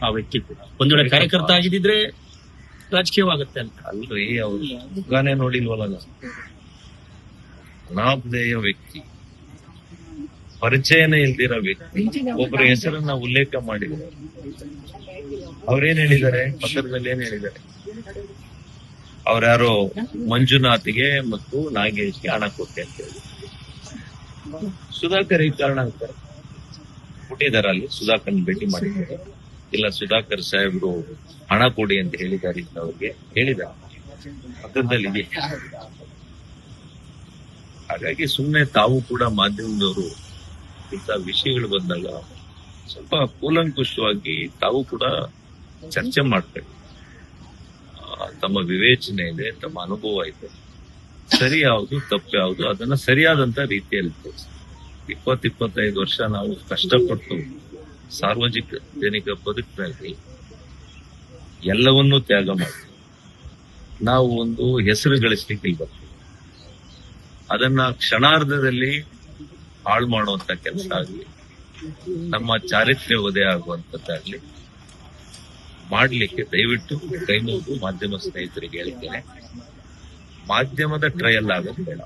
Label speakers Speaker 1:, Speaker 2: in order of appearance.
Speaker 1: ಆ ವ್ಯಕ್ತಿತ್ವ. ಒಂದ್ ವೇಳೆ ಕಾರ್ಯಕರ್ತ ಆಗಿದ್ರೆ ರಾಜಕೀಯವಾಗುತ್ತೆ ಅಂತ.
Speaker 2: ಅಲ್ರಿ, ಅವ್ರು ಮುಖಾನೇ ನೋಡಿಲ್ವಲ್ಲ ನಾವು. ಅನಾಮಧೇಯ ವ್ಯಕ್ತಿ, ಪರಿಚಯನೇ ಇಲ್ದಿರೋ ವ್ಯಕ್ತಿ, ಒಬ್ಬರ ಹೆಸರನ್ನ ಉಲ್ಲೇಖ ಮಾಡಿದ್ದಾರೆ. ಅವ್ರೇನ್ ಹೇಳಿದ್ದಾರೆ, ಪತ್ರದಲ್ಲಿ ಏನ್ ಹೇಳಿದ್ದಾರೆ? ಅವ್ರ್ಯಾರೋ ಮಂಜುನಾಥ್ಗೆ ಮತ್ತು ನಾಗೇಶ್ಗೆ ಹಣ ಕೊಟ್ಟೆ ಅಂತ ಹೇಳಿ. ಸುಧಾಕರ್ ಈ ಕಾರಣ ಅಂತಾರೆ ಕೊಟ್ಟಿದ್ದಾರೆ. ಅಲ್ಲಿ ಸುಧಾಕರ್ ಭೇಟಿ ಮಾಡಿದ್ದಾರೆ. ಇಲ್ಲ, ಸುಧಾಕರ್ ಸಾಹೇಬ್ರು ಹಣ ಕೊಡಿ ಅಂತ ಹೇಳಿದ್ದಾರೆ ಅವ್ರಿಗೆ ಹೇಳಿದ್ದಾರೆ, ಪತ್ರದಲ್ಲಿ ಇದೆ. ಹಾಗಾಗಿ ಸುಮ್ಮನೆ ತಾವು ಕೂಡ ಮಾಧ್ಯಮದವರು ಇಂಥ ವಿಷಯಗಳು ಬಂದಾಗ ಸ್ವಲ್ಪ ಕೂಲಂಕುಷವಾಗಿ ತಾವು ಕೂಡ ಚರ್ಚೆ ಮಾಡ್ಬೇಕು. ತಮ್ಮ ವಿವೇಚನೆ ಇದೆ, ತಮ್ಮ ಅನುಭವ ಇದೆ, ಸರಿ ಯಾವುದು ತಪ್ಪು ಯಾವುದು ಅದನ್ನ ಸರಿಯಾದಂತ ರೀತಿಯಲ್ಲಿ 20-25 ವರ್ಷ ನಾವು ಕಷ್ಟಪಟ್ಟು ಸಾರ್ವಜನಿಕ ಬದುಕಿನಲ್ಲಿ ಎಲ್ಲವನ್ನೂ ತ್ಯಾಗ ಮಾಡಿ ನಾವು ಒಂದು ಹೆಸರು ಗಳಿಸ್ಲಿಕ್ಕೆ ಬರ್ತೀವಿ. ಅದನ್ನ ಕ್ಷಣಾರ್ಧದಲ್ಲಿ ಹಾಳು ಮಾಡುವಂತ ಕೆಲಸ ಆಗಲಿ, ನಮ್ಮ ಚಾರಿತ್ರ್ಯ ವಧೆ ಆಗುವಂತದ್ದಾಗ್ಲಿ ಮಾಡ್ಲಿಕ್ಕೆ ದಯವಿಟ್ಟು ಕೈ ಮುಗಿದು ಮಾಧ್ಯಮ ಸ್ನೇಹಿತರಿಗೆ ಹೇಳಿದ್ದೇನೆ. ಮಾಧ್ಯಮದ ಟ್ರಯಲ್ ಆಗೋದು ಬೇಡ.